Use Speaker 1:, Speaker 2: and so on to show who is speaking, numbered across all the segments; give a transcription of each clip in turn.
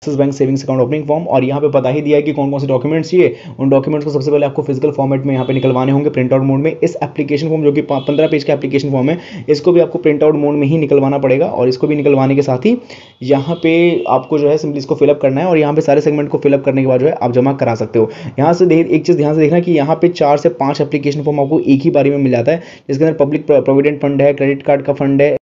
Speaker 1: Axis bank savings account opening form, और यहाँ पे बता ही दिया है कि कौन कौन से डॉक्यूमेंट्स चाहिए। उन डॉक्यूमेंट्स को सबसे पहले आपको फिजिकल फॉर्मेट में यहाँ पे निकलवाने होंगे, प्रिंट आउट मोड में। इस एप्लीकेशन फॉर्म जो कि 15 पेज का एप्लीकेशन फॉर्म है, इसको भी आपको प्रिंट आउट मोड में ही निकलवाना पड़ेगा, और इसको भी निकलवाने के साथ ही यहाँ पे आपको जो है सिंपली इसको फिलअप करना है, और यहाँ पे सारे सेगमेंट को फिलअप करने के बाद जो है आप जमा करा सकते हो। यहाँ से एक चीज़ ध्यान से देखना कि यहाँ पे 4 से 5 एप्लीकेशन फॉर्म आपको एक ही बारी में मिल जाता है, जिसके अंदर पब्लिक प्रोविडेंट फंड है, क्रेडिट कार्ड का फंड है।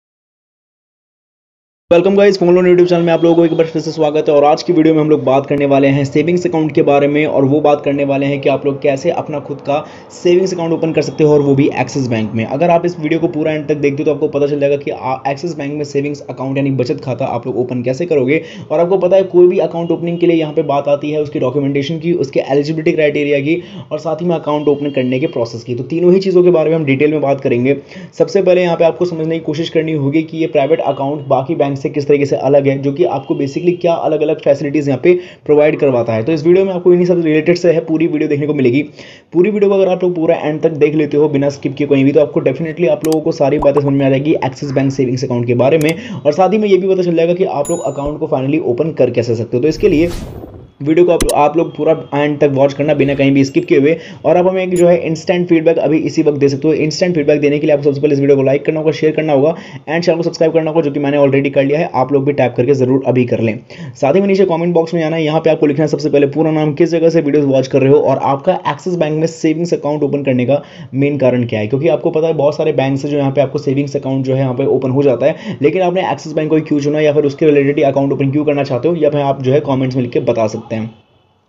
Speaker 1: Welcome guys, phone loan YouTube channel में आप लोगों को एक बार फिर से स्वागत है। और आज की वीडियो में हम लोग बात करने वाले हैं सेविंग्स अकाउंट के बारे में, और वो बात करने वाले हैं कि आप लोग कैसे अपना खुद का सेविंग्स अकाउंट ओपन कर सकते हो, और वो भी एक्सिस बैंक में। अगर आप इस वीडियो को पूरा एंड तक देखते हो तो आपको पता चल जाएगा कि एक्सिस बैंक में सेविंग्स अकाउंट यानी बचत खाता आप लोग ओपन कैसे करोगे। और आपको पता है कोई भी अकाउंट ओपनिंग के लिए यहाँ पे बात आती है उसकी डॉक्यूमेंटेशन की, उसके एलिजिबिलिटी क्राइटेरिया की, और साथ ही में अकाउंट ओपन करने के प्रोसेस की। तो तीनों ही चीज़ों के बारे में हम डिटेल में बात करेंगे। सबसे पहले यहाँ पे आपको समझने की कोशिश करनी होगी कि ये प्राइवेट अकाउंट बाकी बैंक से किस तरीके से अलग है, जो कि आपको बेसिकली क्या अलग अलग फैसिलिटीज यहाँ पे प्रोवाइड करवाता है। तो इस वीडियो में आपको इन्हीं सब रिलेटेड से है पूरी वीडियो देखने को मिलेगी। पूरी वीडियो को अगर आप लोग पूरा एंड तक देख लेते हो बिना स्किप किए कहीं भी, तो आपको डेफिनेटली आप लोगों को सारी बातें समझ में आ जाएगी एक्सिस बैंक सेविंग्स अकाउंट के बारे में, और साथ ही में ये भी पता चल जाएगा कि आप लोग अकाउंट को फाइनली ओपन कर कैसे सकते हो। तो इसके लिए वीडियो को आप लोग पूरा एंड तक वॉच करना बिना कहीं भी स्किप किए हुए, और आप हमें एक जो है इंस्टेंट फीडबैक अभी इसी वक्त दे सकते हो। इंस्टेंट फीडबैक देने के लिए आपको सबसे पहले इस वीडियो को लाइक करना होगा, शेयर करना होगा, एंड चैनल को सब्सक्राइब करना होगा, जो कि मैंने ऑलरेडी कर लिया है। आप लोग भी टैप करके जरूर अभी कर लें। साथ ही में नीचे कॉमेंट बॉक्स में जाना है, यहाँ पे आपको लिखना है सबसे पहले पूरा नाम, किस जगह से वीडियो वॉच कर रहे हो, और आपका एक्सिस बैंक में सेविंग्स अकाउंट ओपन करने का मेन कारण क्या है। क्योंकि आपको पता है बहुत सारे बैंक से जो यहाँ पे आपको सेविंग्स अकाउंट जो है यहाँ पे ओपन हो जाता है, लेकिन आपने एक्सिस बैंक को क्यों चुना, या फिर उसके रिलेटेड अकाउंट ओपन क्यों करना चाहते हो, या फिर आप जो है कॉमेंट्स में लिख के बता सकते हैं।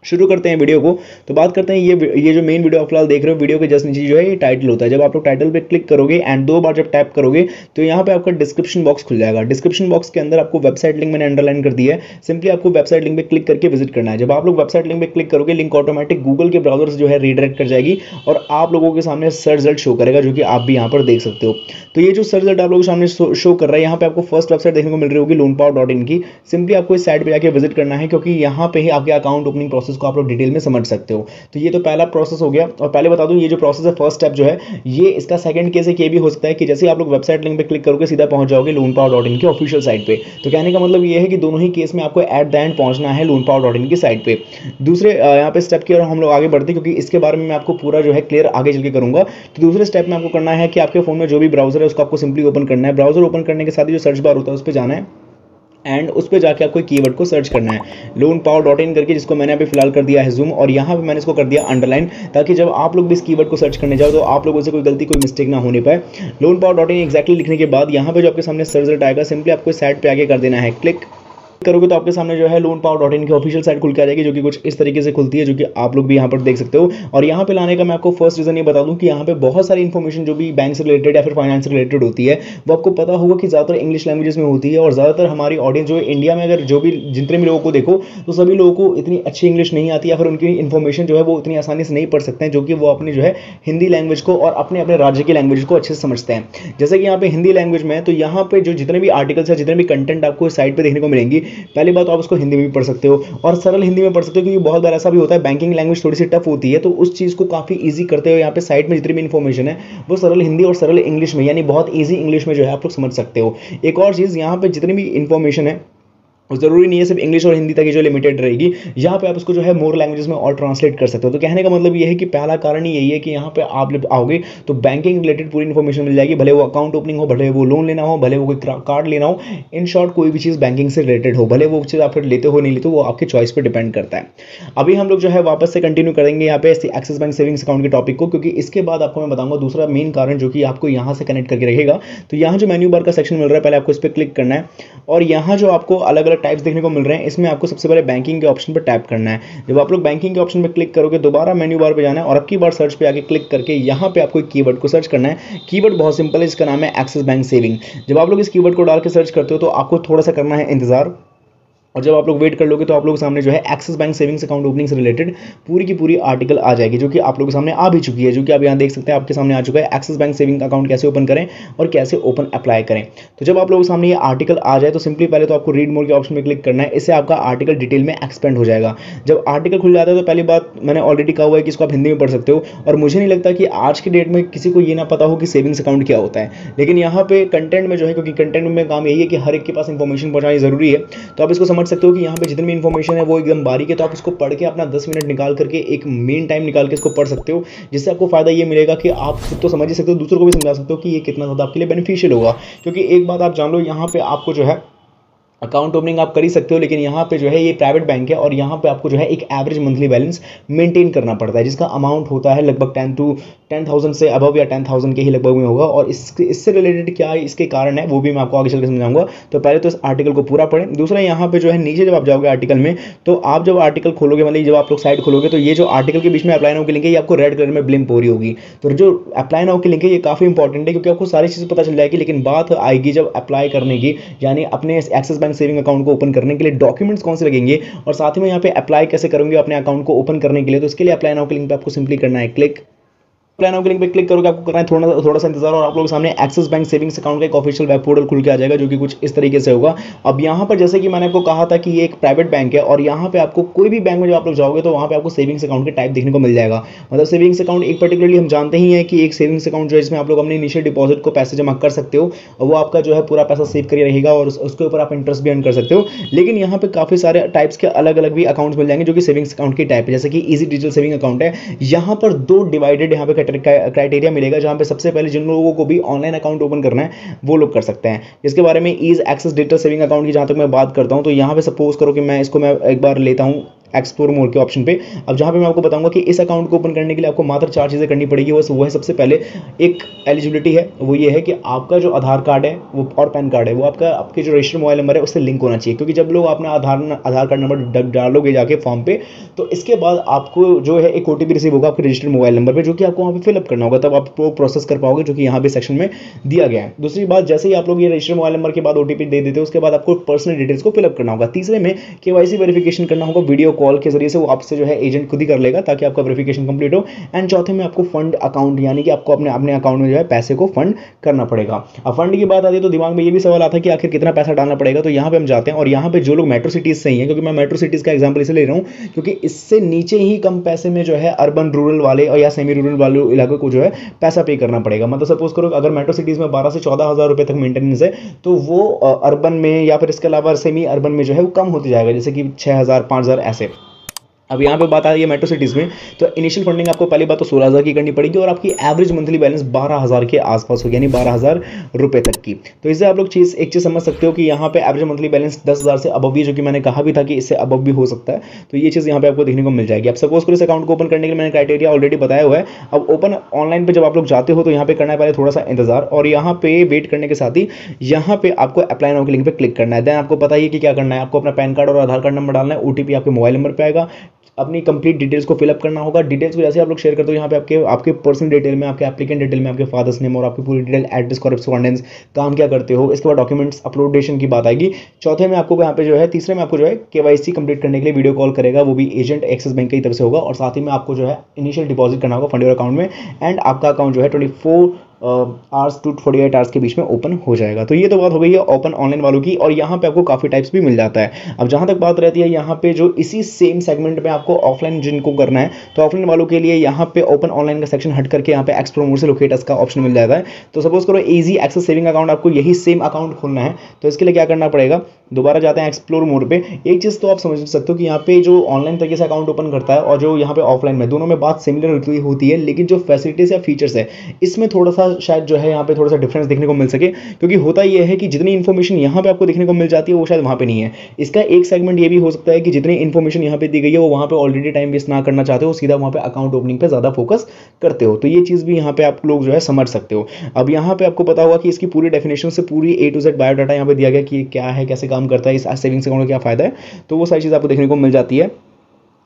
Speaker 1: शुरू करते हैं वीडियो को। तो बात करते हैं ये जो मेन वीडियो आप फिलहाल देख रहे हो, वीडियो के जस्ट नीचे जो है ये टाइटल होता है। जब आप लोग टाइटल पे क्लिक करोगे एंड 2 बार जब टैप करोगे तो यहाँ पे आपका डिस्क्रिप्शन बॉक्स खुल जाएगा। डिस्क्रिप्शन बॉक्स के अंदर आपको वेबसाइट लिंक मैंने अंडरलाइन कर दिया है, सिंपली आपको वेबसाइट लिंक पे क्लिक करके विजिट करना है। जब आप लोग वेबसाइट लिंक पे क्लिक करोगे, लिंक ऑटोमेटिक गूगल के ब्राउजर से जो है रीडायरेक्ट कर जाएगी, और आप लोगों के सामने सर्च रिजल्ट शो करेगा, जो कि आप भी यहाँ पर देख सकते हो। तो ये जो सर्च रिजल्ट आप लोगों के सामने शो कर रहा है, यहाँ पे आपको फर्स्ट वेबसाइट देखने को मिल रही होगी loanpower.in की। सिंपली आपको इस साइट पे जाके विजिट करना है, क्योंकि यहाँ पे ही आपके अकाउंट ओपनिंग प्रोसेस को आप लोग डिटेल में समझ सकते हो। तो ये तो पहला प्रोसेस हो गया। और पहले बता दूं, ये जो प्रोसेस है फर्स्ट स्टेप जो है, ये इसका सेकंड केस एक ये भी हो सकता है कि जैसे आप लोग वेबसाइट लिंक पे क्लिक करोगे सीधा पहुंच जाओगे loanpower.in की ऑफिशियल साइट पे। तो कहने का मतलब ये है कि दोनों ही केस में आपको एट द एंड पहुंचना है loanpower.in की साइट पे। दूसरे यहाँ पे स्टेप की ओर हम लोग आगे बढ़ते हैं, क्योंकि इसके बारे में मैं आपको पूरा जो है क्लियर आगे चल के करूंगा। तो दूसरे स्टेप में आपको करना है कि आपके फोन में जो भी ब्राउजर है उसको आपको सिंपली ओपन करना है। ब्राउजर ओपन करने के साथ ही जो सर्च बार होता है उस पर जाना है, एंड उस पर जाके आपको कीवर्ड को सर्च करना है loanpower.in करके, जिसको मैंने अभी फिलहाल कर दिया है जूम, और यहाँ पे मैंने इसको कर दिया अंडरलाइन, ताकि जब आप लोग भी इस कीवर्ड को सर्च करने जाओ तो आप लोगों से कोई गलती कोई मिस्टेक ना होने पाए। loanpower.in एक्जैक्टली लिखने के बाद यहाँ पे जो आपके सामने सर्च रिजल्ट आएगा, सिंपली आपको इस साइट पे आगे कर देना है क्लिक करोगे तो आपके सामने जो है loanpower.in की ऑफिशियल साइट खुल के आ जाएगी, जो कि कुछ इस तरीके से खुलती है, जो कि आप लोग भी यहाँ पर देख सकते हो। और यहाँ पे लाने का मैं आपको फर्स्ट रीजन ये बता दूं कि यहाँ पे बहुत सारी इन्फॉर्मेशन जो भी बैंक से रिलेटेड या फिर फाइनेंस से रिलेटेड होती है, वो आपको पता होगा कि ज़्यादातर इंग्लिश लैंग्वेजेस में होती है। और ज़्यादातर हमारी ऑडियंस जो इंडिया में अगर जो भी जितने भी लोगों को देखो, तो सभी लोगों को इतनी अच्छी इंग्लिश नहीं आती, या फिर उनकी इन्फॉर्मेशन जो है वो इतनी आसानी से नहीं पढ़ सकते हैं, जो कि वो अपनी जो है हिंदी लैंग्वेज को और अपने अपने राज्य की लैंग्वेज को अच्छे से समझते हैं। जैसे कि यहाँ पे हिंदी लैंग्वेज में है, तो यहाँ पे जो जितने भी आर्टिकल्स है, जितने भी कंटेंट आपको इस साइट पर देखने को मिलेंगी, पहली बात आप उसको हिंदी में भी पढ़ सकते हो, और सरल हिंदी में पढ़ सकते हो। क्योंकि बहुत बार ऐसा भी होता है बैंकिंग लैंग्वेज थोड़ी सी टफ होती है, तो उस चीज को काफी इजी करते हुए यहाँ पे साइट में जितनी भी इन्फॉर्मेशन है वो सरल हिंदी और सरल इंग्लिश में, यानी बहुत इजी इंग्लिश में जो है आप लोग समझ सकते हो। एक और चीज, यहाँ पे जितनी भी इन्फॉर्मेशन है जरूरी नहीं है सिर्फ इंग्लिश और हिंदी तक ही जो लिमिटेड रहेगी, यहाँ पे आप उसको जो है मोर लैंग्वेजेस में और ट्रांसलेट कर सकते हो। तो कहने का मतलब ये है कि पहला कारण ही यही है कि यहाँ पे आप आओगे तो बैंकिंग रिलेटेड पूरी इन्फॉर्मेशन मिल जाएगी, भले वो अकाउंट ओपनिंग हो, भले वो लोन लेना हो, भले वो कोई कार्ड लेना हो, इन शॉर्ट कोई भी चीज़ बैंकिंग से रिलेटेड हो, भले वो चीज़ आप फिर लेते हो नहीं लेते हो, वो आपके चॉइस पर डिपेंड करता है। अभी हम लोग जो है वापस से कंटिन्यू करेंगे यहाँ पे एक्सिस बैंक सेविंग्स अकाउंट के टॉपिक को, क्योंकि इसके बाद आपको मैं बताऊंगा दूसरा मेन कारण जो कि आपको यहाँ से कनेक्ट करके रहेगा। तो यहाँ जो मेन्यू बार का सेक्शन मिल रहा है, पहले आपको इस पर क्लिक करना है, और यहाँ जो आपको अलग अलग टाइप्स देखने को मिल रहे हैं, इसमें आपको सबसे पहले बैंकिंग के ऑप्शन पर टैप करना है। जब आप लोग बैंकिंग के ऑप्शन पर क्लिक करोगे, दोबारा मेन्यू बार पे जाना है, और अब की बार सर्च पे आगे क्लिक करके यहाँ पे आपको एक कीवर्ड को सर्च करना है। कीवर्ड बहुत सिंपल है, इसका नाम है एक्सिस बैंक सेविंग। जब आप लोग इस कीवर्ड को डाल के सर्च करते हो तो आपको थोड़ा सा करना है इंतजार, और जब आप लोग वेट कर लोगे तो आप लोग सामने जो है axis bank savings account opening से रिलेटेड पूरी की पूरी आर्टिकल आ जाएगी, जो कि आप लोगों के सामने आ भी चुकी है, जो कि आप यहाँ देख सकते हैं आपके सामने आ चुका है। एक्सिस बैंक सेविंग अकाउंट कैसे ओपन करें और कैसे ओपन अप्लाई करें। तो जब आप लोगों के सामने ये आर्टिकल आ जाए तो सिंपली पहले तो आपको रीड मोर के ऑप्शन में क्लिक करना है, इससे आपका आर्टिकल डिटेल में एक्सपेंड हो जाएगा। जब आर्टिकल खुल जाता है तो पहली बात मैंने ऑलरेडी कहा हुआ है कि इसको आप हिंदी में पढ़ सकते हो, और मुझे नहीं लगता कि आज के डेट में किसी को ये ना पता हो कि सेविंग्स अकाउंट क्या होता है। लेकिन यहाँ पे कंटेंट में जो है, क्योंकि कंटेंट में काम यही है कि हर एक के पास इंफॉर्मेशन पहुंचानी जरूरी है, तो आप इसको समझ समझ सकते हो कि यहाँ पे जितनी भी इन्फॉर्मेशन है वो एकदम बारीक है, तो आप इसको पढ़ के अपना 10 मिनट निकाल करके एक मेन टाइम निकाल के इसको पढ़ सकते हो, जिससे आपको फायदा ये मिलेगा कि आप खुद तो समझ ही सकते हो, दूसरों को भी समझा सकते हो कि ये कितना ज़्यादा आपके लिए बेनिफिशियल होगा। क्योंकि एक बात आप जान लो, यहाँ पे आपको जो है अकाउंट ओपनिंग आप कर ही सकते हो, लेकिन यहाँ पे जो है ये प्राइवेट बैंक है और यहाँ पे आपको जो है एक एवरेज मंथली बैलेंस मेंटेन करना पड़ता है, जिसका अमाउंट होता है लगभग 10,000 से अबव या 10,000 के ही लगभग में होगा। और इससे रिलेटेड क्या इसके कारण है वो भी मैं आपको आगे चल के समझाऊंगा। तो पहले तो इस आर्टिकल को पूरा पढ़ें। दूसरा, यहाँ पे जो है नीचे जब आप जाओगे आर्टिकल में, तो आप जब आर्टिकल खोलोगे, मतलब जब आप लोग साइट खोलोगे, तो ये जो आर्टिकल के बीच में अप्लाई नाउ की लिंक है ये आपको रेड कलर में ब्लिंक हो रही होगी। तो जो अप्लाई नाउ की लिंक है ये काफी इंपॉर्टेंट है, क्योंकि आपको सारी चीजें पता चल जाएगी, लेकिन बात आएगी जब अप्लाई करने की, यानी अपने एक्सिस बैंक सेविंग अकाउंट को ओपन करने के लिए डॉक्यूमेंट्स कौन से लगेंगे और साथ में यहाँ पे अप्लाई कैसे करेंगे अपने अकाउंट को ओपन करने के लिए। तो इसके लिए अप्लाई नाउ के लिंक पे आपको सिंपली करना है क्लिक। अप्लाई नाउ के लिंक पे क्लिक करोगे, आपको करना है थोड़ा सा इंतजार और आप लोगों के सामने एक्सिस बैंक सेविंग्स अकाउंट का एक ऑफिशियल वेब पोर्टल खुल के आ जाएगा, जो कि कुछ इस तरीके से होगा। अब यहाँ पर जैसे कि मैंने आपको कहा था कि ये एक प्राइवेट बैंक है और यहाँ पे आपको कोई भी बैंक में जब आप लोग जाओगे तो वहाँ पे आपको सेविंग्स अकाउंट के टाइप देखने को मिल जाएगा। मतलब सेविंग्स अकाउंट एक पर्टिकुलरली हम जानते ही है कि एक सेविंग्स अकाउंट जो है इसमें आप लोग अपने इनिशियल डिपॉजिट को पैसे जमा कर सकते हो और वो आपका जो है पूरा पैसा सेव कर रहेगा और उसके ऊपर आप इंटरेस्ट भी अर्न कर सकते हो। लेकिन यहाँ पे काफी सारे टाइप्स के अलग अलग भी अकाउंट्स मिल जाएंगे जो कि सेविंग्स अकाउंट की टाइप है, जैसे कि इजी डिजिटल सेविंग अकाउंट है। यहाँ पर दो डिवाइडेड यहाँ पे क्राइटेरिया मिलेगा, जहां पे सबसे पहले जिन लोगों को भी ऑनलाइन अकाउंट ओपन करना है वो लोग कर सकते हैं। इसके बारे में easy access digital saving account की जहां तक मैं बात करता हूं, तो यहां पे सपोज करो कि मैं एक बार लेता हूं एक्सप्लोर मोर के ऑप्शन पे। अब जहां पे मैं आपको बताऊंगा कि इस अकाउंट को ओपन करने के लिए आपको मात्र 4 चीजें करनी पड़ेगी। वो है सबसे पहले एक एलिजिबिलिटी है, वो ये है कि आपका जो आधार कार्ड है वो और पैन कार्ड है वो आपके जो रजिस्टर्ड मोबाइल नंबर है उससे लिंक होना चाहिए। क्योंकि जब लोग अपना आधार कार्ड नंबर डालोगे जाके फॉर्म पे, तो इसके बाद आपको जो है एक ओटीपी रिसीव होगा आपके रजिस्टर्ड मोबाइल नंबर पे, जो कि आपको वहाँ पे फिलअप करना होगा, तब आप वो प्रोसेस कर पाओगे, जो कि यहाँ पे सेक्शन में दिया गया है। दूसरी बात, जैसे ही आप लोग ये रजिस्टर्ड मोबाइल नंबर के बाद ओटीपी दे देते हो, उसके बाद आपको पर्सनल डिटेल्स को फिलअप करना होगा। तीसरे में केवाईसी वेरिफिकेशन करना होगा वीडियो कॉल के जरिए से, वो आपसे जो है एजेंट खुद ही कर लेगा ताकि आपका वेरिफिकेशन कंप्लीट हो। एंड चौथे में आपको फंड अकाउंट, यानी कि आपको अपने अकाउंट में जो है पैसे को फंड करना पड़ेगा। अब फंड की बात आती है तो दिमाग में ये भी सवाल आता है कि आखिर कितना पैसा डालना पड़ेगा। तो यहाँ पे हम जाते हैं और यहाँ पे जो लोग मेट्रो सिटीज से ही हैं, क्योंकि मैं मेट्रो सिटीज का एग्जांपल इसलिए ले रहा हूँ क्योंकि इससे नीचे ही कम पैसे में जो है अर्बन रूरल वाले और या सेमी रूरल वाले इलाकों को जो है पैसा पे करना पड़ेगा। मतलब सपोज करो अगर मेट्रो सिटीज में 12 से 14,000 रुपए तक मेंटेनेंस है, तो वो अर्बन में या फिर इसके अलावा सेमी अर्बन में जो है वो कम होते जाएगा, जैसे कि 6,000 5,000 ऐसे। अब यहाँ पे बात आ रही है मेट्रो सिटीज में, तो इनिशियल फंडिंग आपको पहली बात तो 16,000 की करनी पड़ेगी और आपकी एवरेज मंथली बैलेंस 12,000 के आसपास होगी, यानी 12,000 रुपए तक की। तो इससे आप लोग एक चीज समझ सकते हो कि यहाँ पे एवरेज मंथली बैलेंस 10,000 से अबव भी, जो कि मैंने कहा भी था कि इससे अबव भी हो सकता है। तो ये चीज यहाँ पे आपको देखने को मिल जाएगी। अब सपोज करो इस अकाउंट को ओपन करने के लिए मैंने क्राइटेरिया ऑलरेडी बताया हुआ है। अब ओपन ऑनलाइन पे जब आप लोग जाते हो तो यहाँ पे करना है पहले थोड़ा सा इंतजार, और यहाँ पे वेट करने के साथ ही यहाँ पे आपको अप्लाई नाउ के लिंक पे क्लिक करना है। देन आपको पता ही है कि क्या करना है, आपको अपना पैन कार्ड और आधार कार्ड नंबर डालना है, ओटीपी आपके मोबाइल नंबर पे आएगा, अपनी कंप्लीट डिटेल्स को फिलअप करना होगा। डिटेल्स को जैसे आप लोग शेयर करते हो यहाँ पे आपके पर्सनल डिटेल में, आपके एप्लीकेंट डिटेल में आपके फादर्स नेम और आपकी पूरी डिटेल, एड्रेस, कॉरेस्पॉन्डेंस, काम क्या करते हो, इसके बाद डॉक्यूमेंट्स अपलोडेशन की बात आएगी। चौथे में आपको यहाँ पे जो है, तीसरे में आपको जो है केवाईसी कंप्लीट करने के लिए वीडियो कॉल करेगा, वो भी एजेंट एक्सिस बैंक की तरफ से होगा, और साथ ही में आपको जो है इनिशियल डिपॉजिट करना होगा फंड योर अकाउंट में, एंड आपका अकाउंट जो है 24 आवर्स टू 48 आवर्स के बीच में ओपन हो जाएगा। तो ये तो बात हो गई है ओपन ऑनलाइन वालों की, और यहाँ पे आपको काफी टाइप्स भी मिल जाता है। अब जहां तक बात रहती है यहाँ पे जो इसी सेम सेगमेंट में आपको ऑफलाइन जिनको करना है, तो ऑफलाइन वालों के लिए यहाँ पे ओपन ऑनलाइन का सेक्शन हट करके यहाँ पे एक्सप्लोर मोर से लोकेटर्स का ऑप्शन मिल जाता है। तो सपोज करो इजी एक्सेस सेविंग अकाउंट आपको यही सेम अकाउंट खोलना है, तो इसके लिए क्या करना पड़ेगा, दोबारा जाते हैं एक्सप्लोर मोड पे। एक चीज तो आप समझ सकते हो कि यहाँ पे जो ऑनलाइन तरीके से अकाउंट ओपन करता है और जो यहाँ पे ऑफलाइन में, दोनों में बात सिमिलर होती है, लेकिन जो फैसिलिटीज या फीचर्स है इसमें थोड़ा सा शायद जो है यहाँ पे थोड़ा सा डिफरेंस देखने को मिल सके। क्योंकि होता यह है कि जितनी इन्फॉर्मेशन यहाँ पे आपको देखने को मिल जाती है वो शायद वहाँ पे नहीं है। इसका एक सेगमेंट ये भी हो सकता है कि जितनी इन्फॉर्मेशन यहाँ पे दी गई है वो वहाँ पे ऑलरेडी टाइम वेस्ट ना करना चाहते हो, सीधा वहाँ पे अकाउंट ओपनिंग पे ज्यादा फोकस करते हो। तो ये चीज भी यहाँ पे आप लोग जो है समझ सकते हो। अब यहाँ पे आपको पता होगा कि इसकी पूरी डेफिनेशन से पूरी A to Z बायोडाटा यहाँ पे दिया गया कि क्या है, कैसे काम करता है, इस सेविंग्स अकाउंट का क्या फायदा है, तो वो सारी चीज आपको देखने को मिल जाती है।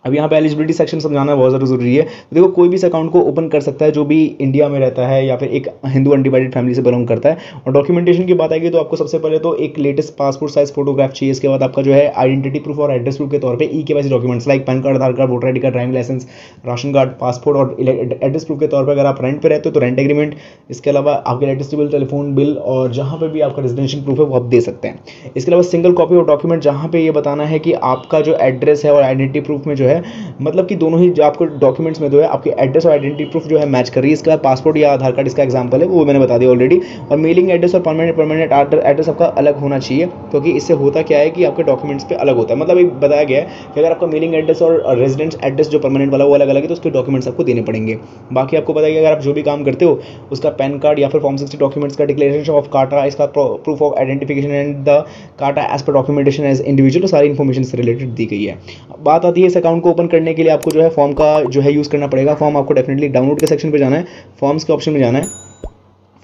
Speaker 1: अब यहाँ पे एलिजिबिलिटी सेक्शन समझाना बहुत ज़्यादा जरूरी है। तो देखो कोई भी इस अकाउंट को ओपन कर सकता है जो भी इंडिया में रहता है या फिर एक हिंदू अनडिवाइडेड फैमिली से बिलोंग करता है। और डॉक्यूमेंटेशन की बात आएगी तो आपको सबसे पहले तो एक लेटेस्ट पासपोर्ट साइज फोटोग्राफ चाहिए। इसके बाद आपका जो है आइडेंटिटी प्रूफ और एड्रेस प्रूफ के तौर पर EKYC documents like PAN card, Aadhaar card, voter ID card, driving licence, ration card, passport, और एड्रेस प्रूफ के तौर पर अगर आप रेंट पे रहते हो तो रेंट एग्रीमेंट। इसके अलावा आपके इलेक्ट्रिसिटी बिल, टेलीफोन बिल, और जहाँ पे भी आपका रेजिडेंशियल प्रूफ है वो आप दे सकते हैं। इसके अलावा सिंगल कॉपी और डॉक्यूमेंट जहाँ पे ये बताना है कि आपका जो एड्रेस है और आइडेंटिटी प्रूफ में जो है है, मतलब कि दोनों ही जो आपको डॉक्यूमेंट्स में जो है आपके एड्रेस और आइडेंटिटी प्रूफ जो है मैच कर रही है। इसका पासपोर्ट या आधार कार्ड इसका एग्जाम्पल है, वो मैंने बता दिया ऑलरेडी। और मेलिंग एड्रेस और परमानेंट एड्रेस आपका अलग होना चाहिए, क्योंकि इससे होता क्या है कि आपके डॉक्यूमेंट्स पे अलग होता है। मतलब एक बताया गया है कि अगर आपका मेलिंग एड्रेस और रेजिडेंस एड्रेस जो परमानेंट वाला वो अलग अलग है तो उसके डॉक्यूमेंट्स आपको देने पड़ेंगे। बाकी आपको बताइए, अगर आप जो भी काम करते हो उसका पैन कार्ड या फिर फॉर्म 60 डॉक्यूमेंट्स का डिक्लेरेशन ऑफ काटा, इसका proof of identification and the Karta as per documentation as individual, तो सारी इन्फॉर्मेशन से रिलेटेड दी गई है। बात आती है इस अकाउंट को ओपन करने के लिए आपको जो है फॉर्म का जो है यूज़ करना पड़ेगा। फॉर्म आपको डेफिनेटली डाउनलोड के सेक्शन पे जाना है, फॉर्म्स के ऑप्शन में जाना है।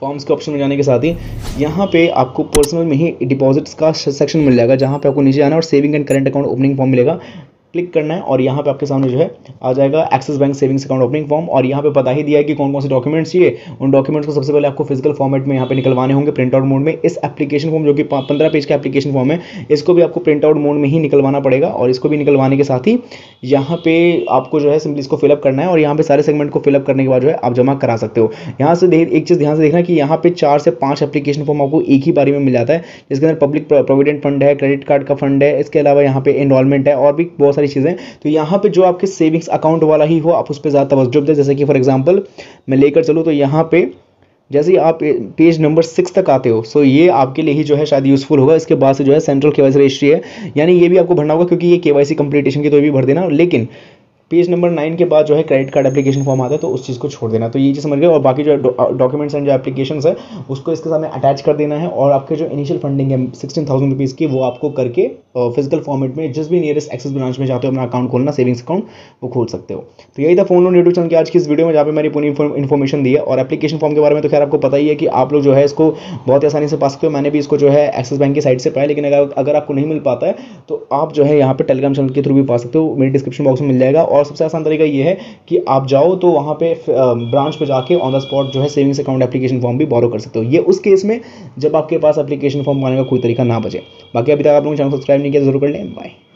Speaker 1: फॉर्म्स के ऑप्शन में जाने के साथ ही यहाँ पे आपको पर्सनल में ही डिपॉजिट्स का सेक्शन मिल जाएगा, जहाँ पे आपको नीचे आना है और saving and current account opening form मिलेगा, क्लिक करना है और यहाँ पे आपके सामने जो है आ जाएगा axis bank savings account opening form. और यहाँ पे पता ही दिया है कि कौन कौन से डॉक्यूमेंट्स चाहिए। उन डॉक्यूमेंट्स को सबसे पहले आपको फिजिकल फॉर्मेट में यहाँ पे निकलवाने होंगे, प्रिंट आउट मोड में। इस एप्लीकेशन फॉर्म जो कि 15 पेज का एप्लीकेशन फॉर्म है, इसको भी आपको प्रिंट आउट मोड में ही निकलवाना पड़ेगा। और इसको भी निकलवाने के साथ ही यहाँ पे आपको जो है सिंपली इसको फिलअप करना है और यहाँ पे सारे सेगमेंट को फिलअप करने के बाद जो है आप जमा करा सकते हो। यहाँ से एक चीज़ ध्यान से देखना कि यहाँ पे 4 से 5 एप्लीकेशन फॉर्म आपको एक ही बारी में मिल जाता है, जिसके अंदर पब्लिक प्रोविडेंट फंड है, क्रेडिट कार्ड का फंड है, इसके अलावा यहाँ पे एनरोलमेंट है और भी बहुत सारी चीज़ें। तो यहाँ पे जो आपके सेविंग्स अकाउंट वाला ही हो आप उस पर ज़्यादा तवज्जो दें। जैसे कि फॉर एग्जांपल मैं लेकर चलूँ तो यहाँ पे जैसे ही आप पेज नंबर 6 तक आते हो, सो ये आपके लिए ही जो है शायद यूजफुल होगा। इसके बाद से जो है सेंट्रल केवाईसी रजिस्ट्री है, यानी ये भी आपको भरना होगा, क्योंकि ये केवाईसी कंप्लीटेशन की तो भी भर देना, लेकिन पेज नंबर 9 के बाद जो है क्रेडिट कार्ड एप्लीकेशन फॉर्म आता है तो उस चीज़ को छोड़ देना। तो ये चीज़ समझ गए। और बाकी जो डॉक्यूमेंट्स एंड जो एप्लीकेशन है उसको इसके सामने अटैच कर देना है। और आपके जो इनिशियल फंडिंग है 16,000 रुपीज़ की, वो आपको करके फिजिकल फॉर्मेट में जिस भी नियरेस्ट एक्सिस ब्रांच में जाते हो अपना अकाउंट खोलना, सेविंग्स अकाउंट, वो खोल सकते हो। तो यही था फोन लोन यूट्यूब चैनल की आज की इस वीडियो में, जहाँ पे मैंने पूरी इन्फॉर्मेशन दी है। और एप्लीकेशन फॉर्म के बारे में तो खैर आपको पता ही है कि आप लोग जो है इसको बहुत आसानी से पा सकते हो। मैंने भी इसको जो है एक्सिस बैंक की साइट से पाया, लेकिन अगर आपको नहीं मिल पाता है तो आप जो है यहाँ पे टेलीग्राम चैनल के थ्रू भी पा सकते हो, मेरे डिस्क्रिप्शन बॉक्स में मिल जाएगा। और सबसे आसान तरीका ये है कि आप जाओ तो वहाँ पे ब्रांच पे जाके ऑन द स्पॉट जो है सेविंग्स अकाउंट एप्लीकेशन फॉर्म भी बोरो कर सकते हो। ये उस केस में जब आपके पास एप्लीकेशन फॉर्म बनाने का कोई तरीका ना बचे। बाकी अभी तक आप लोग चैनल सब्सक्राइब नहीं किया तो जरूर कर लें। बाय।